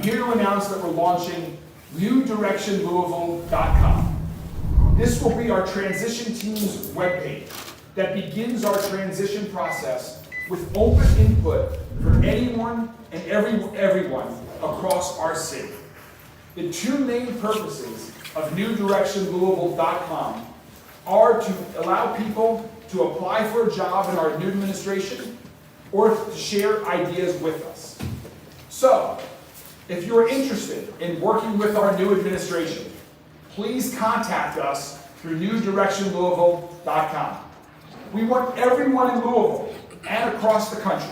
I'm here to announce that we're launching newdirectionlouisville.com. This will be our transition team's webpage that begins our transition process with open input for anyone and everyone across our city. The two main purposes of newdirectionlouisville.com are to allow people to apply for a job in our new administration or to share ideas with us. So, if you're interested in working with our new administration, please contact us through newdirectionlouisville.com. We want everyone in Louisville and across the country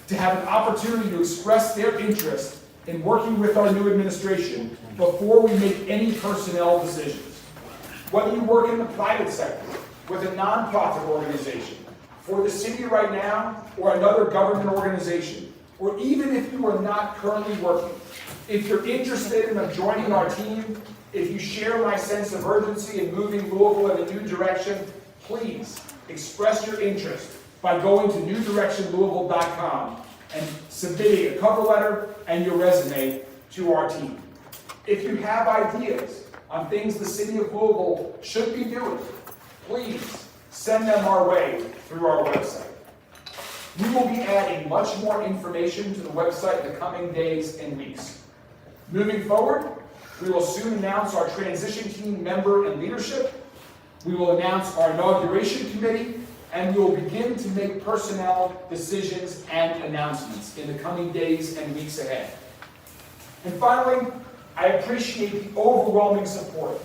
to have an opportunity to express their interest in working with our new administration before we make any personnel decisions. Whether you work in the private sector, with a nonprofit organization, for the city right now, or another government organization, or even if you are not currently working, if you're interested in joining our team, if you share my sense of urgency in moving Louisville in a new direction, please express your interest by going to newdirectionlouisville.com and submitting a cover letter and your resume to our team. If you have ideas on things the city of Louisville should be doing, please send them our way through our website. We will be adding much more information to the website in the coming days and weeks. Moving forward, we will soon announce our transition team member and leadership. We will announce our inauguration committee, and we will begin to make personnel decisions and announcements in the coming days and weeks ahead. And finally, I appreciate the overwhelming support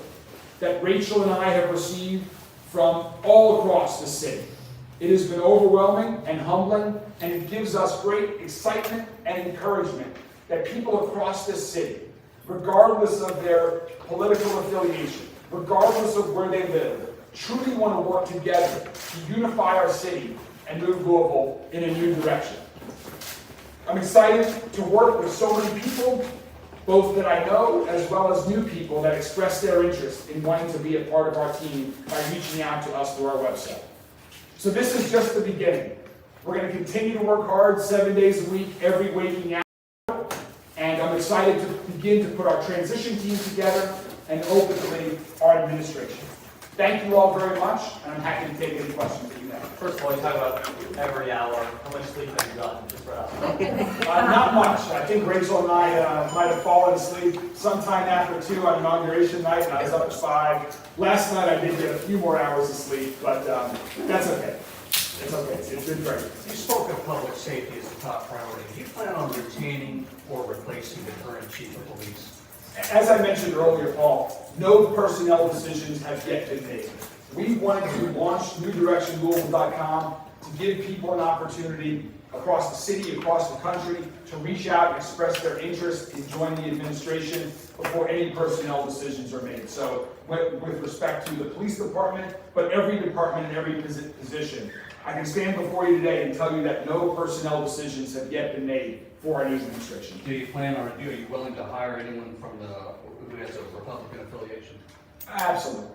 that Rachel and I have received from all across the city. It has been overwhelming and humbling, and it gives us great excitement and encouragement that people across this city, regardless of their political affiliation, regardless of where they live, truly want to work together to unify our city and move Louisville in a new direction. I'm excited to work with so many people, both that I know as well as new people that express their interest in wanting to be a part of our team by reaching out to us through our website. So this is just the beginning. We're going to continue to work hard 7 days a week, every waking hour, and I'm excited to begin to put our transition team together and ultimately our administration. Thank you all very much, and I'm happy to take any questions that you have. First of all, you talk about every hour. How much sleep have you gotten? Just right off. Not much. I think Rachel and I might have fallen asleep sometime after 2 on inauguration night, and I was up at 5. Last night I did get a few more hours of sleep, but that's okay. It's okay. It's been great. You spoke of public safety as a top priority. Do you plan on retaining or replacing the current chief of police? As I mentioned earlier, Paul, no personnel decisions have yet been made. We wanted to launch newdirectionlouisville.com to give people an opportunity across the city, across the country, to reach out and express their interest in joining the administration before any personnel decisions are made. So with respect to the police department, but every department and every position, I can stand before you today and tell you that no personnel decisions have yet been made for our new administration. Do you plan or are you willing to hire anyone from who has a Republican affiliation? Absolutely.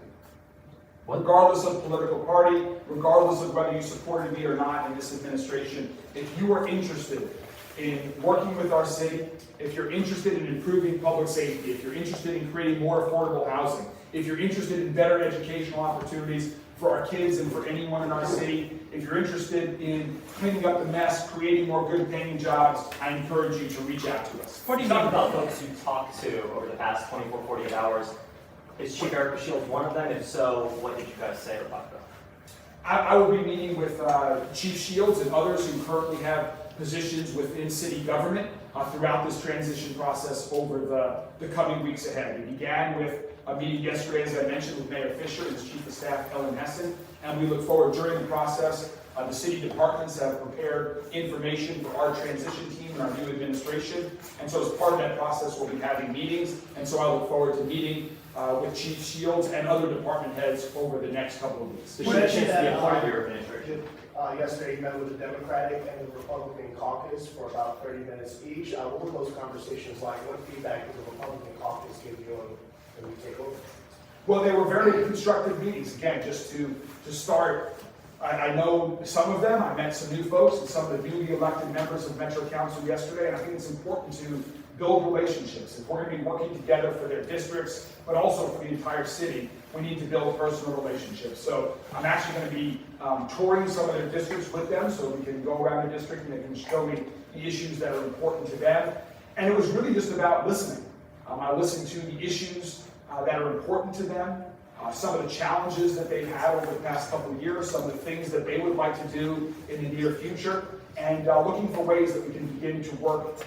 Regardless of political party, regardless of whether you supported me or not in this administration, if you are interested in working with our city, if you're interested in improving public safety, if you're interested in creating more affordable housing, if you're interested in better educational opportunities for our kids and for anyone in our city, if you're interested in cleaning up the mess, creating more good paying jobs, I encourage you to reach out to us. What do you think about folks you talked to over the past 24, 48 hours? Is Chief Erica Shields one of them? If so, what did you guys say or talk about? I will be meeting with Chief Shields and others who currently have positions within city government throughout this transition process over the coming weeks ahead. We began with a meeting yesterday, as I mentioned, with Mayor Fisher and his Chief of Staff, Ellen Hessen, and we look forward during the process. The city departments have prepared information for our transition team and our new administration, and so as part of that process, we'll be having meetings, and so I look forward to meeting with Chief Shields and other department heads over the next couple of weeks. Did you get a chance to be a part of your administration? Yesterday, you met with the Democratic and the Republican caucus for about 30 minutes each. What were those conversations like? What feedback did the Republican caucus give you when we take over? Well, they were very constructive meetings. Again, just to start, I know some of them. I met some new folks and some of the newly elected members of Metro Council yesterday, and I think it's important to build relationships. If we're going to be working together for their districts, but also for the entire city, we need to build personal relationships. So I'm actually going to be touring some of their districts with them, so we can go around the district and they can show me the issues that are important to them. And it was really just about listening. I listened to the issues that are important to them, some of the challenges that they've had over the past couple of years, some of the things that they would like to do in the near future, and looking for ways that we can begin to work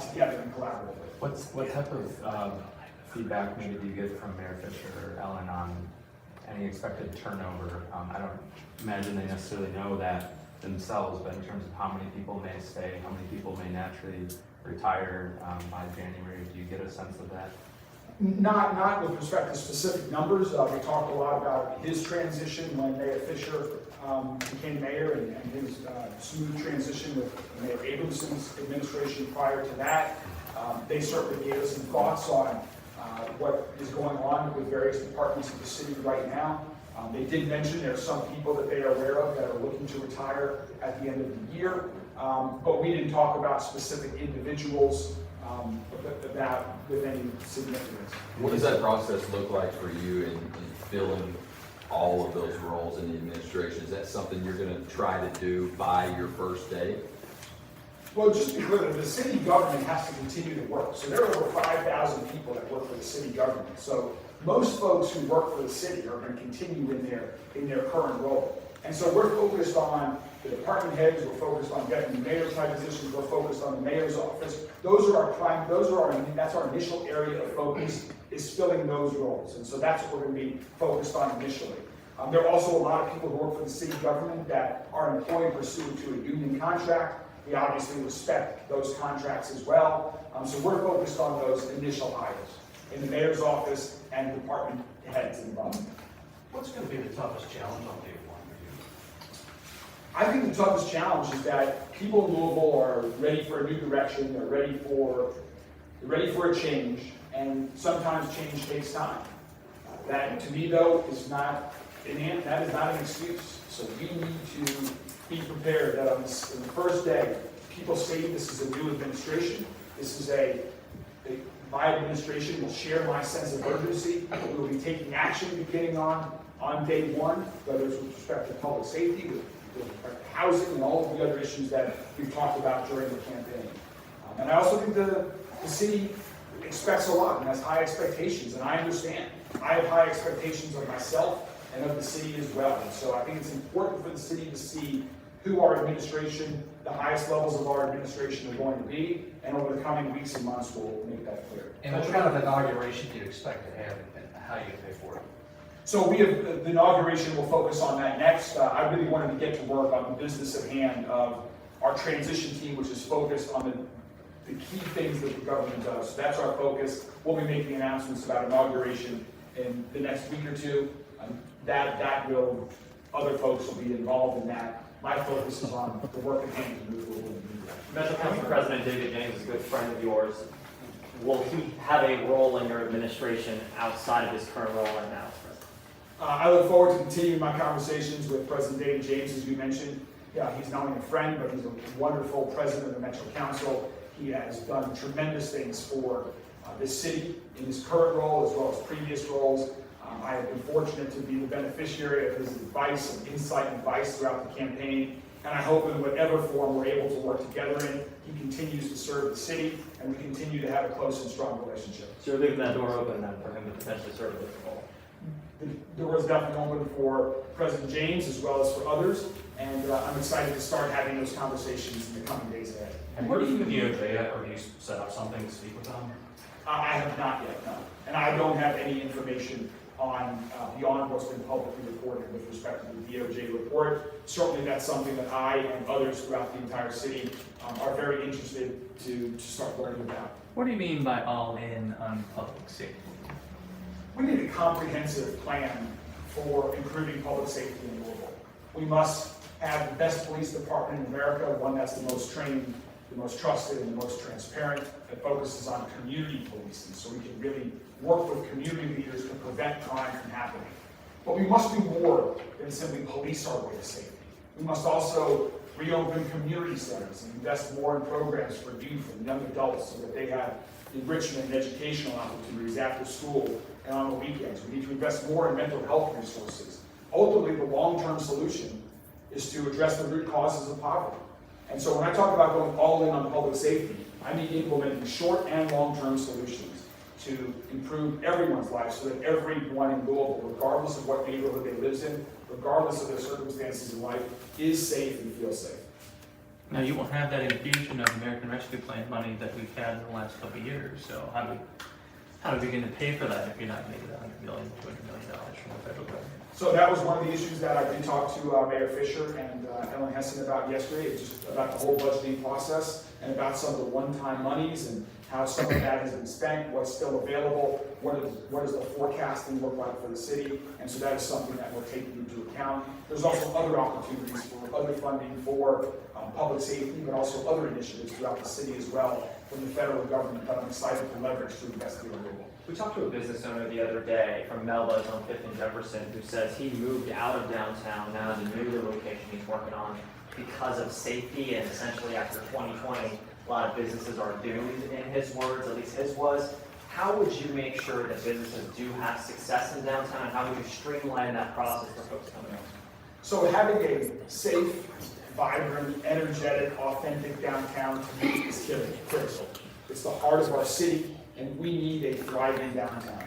together and collaboratively. What type of feedback maybe do you get from Mayor Fisher or Ellen on any expected turnover? I don't imagine they necessarily know that themselves, but in terms of how many people may stay, how many people may naturally retire by January, do you get a sense of that? Not with respect to specific numbers. We talked a lot about his transition when Mayor Fisher became mayor and his smooth transition with Mayor Abramson's administration prior to that. They certainly gave us some thoughts on what is going on with various departments of the city right now. They did mention there are some people that they are aware of that are looking to retire at the end of the year, but we didn't talk about specific individuals that with any significance. What does that process look like for you in filling all of those roles in the administration? Is that something you're going to try to do by your first day? Well, just to be clear, the city government has to continue to work. So there are over 5,000 people that work for the city government. So most folks who work for the city are going to continue in their current role. And so we're focused on the department heads, we're focused on deputy mayor type positions, we're focused on the mayor's office. That's our initial area of focus, is filling those roles. And so that's what we're going to be focused on initially. There are also a lot of people who work for the city government that are employed pursuant to a union contract. We obviously respect those contracts as well. So we're focused on those initial hires in the mayor's office and department heads involved. What's going to be the toughest challenge on day one for you? I think the toughest challenge is that people in Louisville are ready for a new direction. They're ready for a change, and sometimes change takes time. That, to me, though, is not an excuse. So we need to be prepared that on the first day, people say this is a new administration. This is my administration will share my sense of urgency. We will be taking action beginning on day one, whether it's with respect to public safety, with respect to housing, and all of the other issues that we've talked about during the campaign. And I also think the city expects a lot and has high expectations, and I understand. I have high expectations of myself and of the city as well. And so I think it's important for the city to see who our administration, the highest levels of our administration are going to be, and over the coming weeks and months we'll make that clear. And what kind of inauguration do you expect to have and how you pay for it? So we have the inauguration, we'll focus on that next. I really wanted to get to work on the business at hand of our transition team, which is focused on the key things that the government does. So that's our focus. We'll be making announcements about inauguration in the next week or two. Other folks will be involved in that. My focus is on the work at hand to move forward. Metro Council President David James is a good friend of yours. Will he have a role in your administration outside of his current role right now as president? I look forward to continuing my conversations with President David James, as you mentioned. Yeah, he's not only a friend, but he's a wonderful president of the Metro Council. He has done tremendous things for this city in his current role as well as previous roles. I have been fortunate to be the beneficiary of his advice and insight and advice throughout the campaign. And I hope in whatever form we're able to work together in, he continues to serve the city and we continue to have a close and strong relationship. So you're leaving that door open then for him to potentially serve this role? The door is definitely open for President James as well as for others. And I'm excited to start having those conversations in the coming days ahead. And where do you think the DOJ at, or do you set up something to speak with them? I have not yet, no. And I don't have any information on beyond what's been publicly reported with respect to the DOJ report. Certainly that's something that I and others throughout the entire city are very interested to start learning about. What do you mean by all in on public safety? We need a comprehensive plan for improving public safety in Louisville. We must have the best police department in America, one that's the most trained, the most trusted, and the most transparent, that focuses on community policing, so we can really work with community leaders to prevent crime from happening. But we must do more than simply police our way to safety. We must also reopen community centers and invest more in programs for youth and young adults so that they have enrichment and educational opportunities after school and on the weekends. We need to invest more in mental health resources. Ultimately, the long-term solution is to address the root causes of poverty. And so when I talk about going all in on public safety, I mean implementing short and long-term solutions to improve everyone's life so that everyone in Louisville, regardless of what neighborhood they live in, regardless of their circumstances in life, is safe and feels safe. Now, you won't have that infusion of American Rescue Plan money that we've had in the last couple of years, so how are we going to pay for that if you're not making $100 million, $200 million from the federal government? So that was one of the issues that I did talk to Mayor Fisher and Ellen Hessen about yesterday, just about the whole budgeting process and about some of the one-time monies and how some of that has been spent, what's still available, what does the forecasting look like for the city, and so that is something that we're taking into account. There's also other opportunities for other funding for public safety, but also other initiatives throughout the city as well from the federal government that I'm excited to leverage to invest in Louisville. We talked to a business owner the other day from Melba's on 5th and Jefferson who says he moved out of downtown now to the new location he's working on because of safety, and essentially after 2020, a lot of businesses are doomed, in his words, at least his was. How would you make sure that businesses do have success in downtown, and how would you streamline that process for folks coming in? So having a safe, vibrant, energetic, authentic downtown to me is critical. It's the heart of our city, and we need a thriving downtown.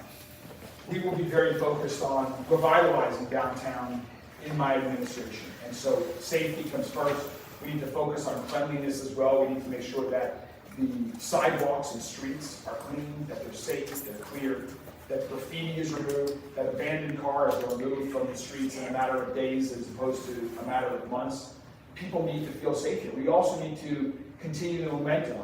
We will be very focused on revitalizing downtown in my administration. And so safety comes first. We need to focus on cleanliness as well. We need to make sure that the sidewalks and streets are clean, that they're safe, they're clear, that graffiti is removed, that abandoned cars are removed from the streets in a matter of days as opposed to a matter of months. People need to feel safe here. We also need to continue the momentum.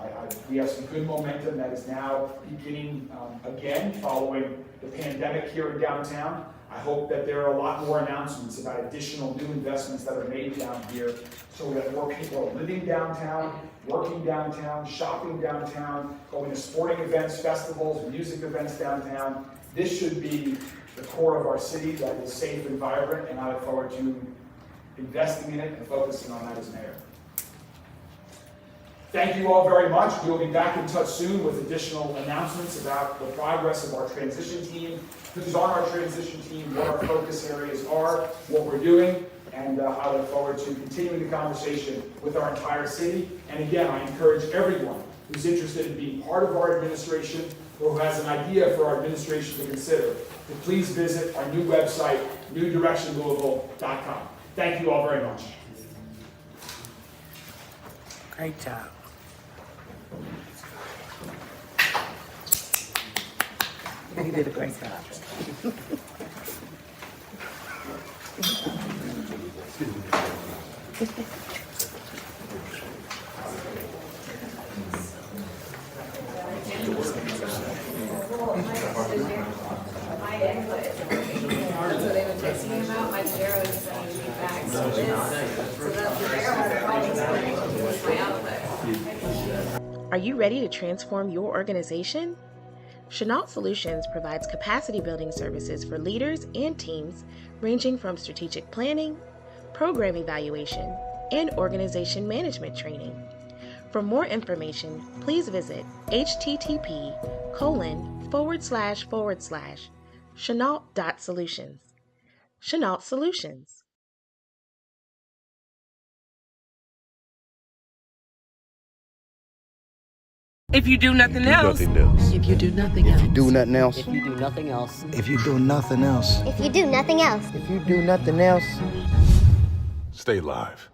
We have some good momentum that is now beginning again following the pandemic here in downtown. I hope that there are a lot more announcements about additional new investments that are made down here so that more people are living downtown, working downtown, shopping downtown, going to sporting events, festivals, music events downtown. This should be the core of our city that is safe and vibrant, and I look forward to investing in it and focusing on that as mayor. Thank you all very much. We'll be back in touch soon with additional announcements about the progress of our transition team, who's on our transition team, what our focus areas are, what we're doing, and I look forward to continuing the conversation with our entire city. And again, I encourage everyone who's interested in being part of our administration or who has an idea for our administration to consider to please visit our new website, newdirectionlouisville.com. Thank you all very much. Great job. You did a great job. My input. That's what they've been texting me about. My chair was sending me back. So that the mayor had a problem with my output. Are you ready to transform your organization? Chenault Solutions provides capacity building services for leaders and teams ranging from strategic planning, program evaluation, and organization management training. For more information, please visit http://chenault.solutions. Chenault Solutions. If you do nothing else. If you do nothing else. If you do nothing else. If you do nothing else. If you do nothing else. If you do nothing else. If you do nothing else. Stay live.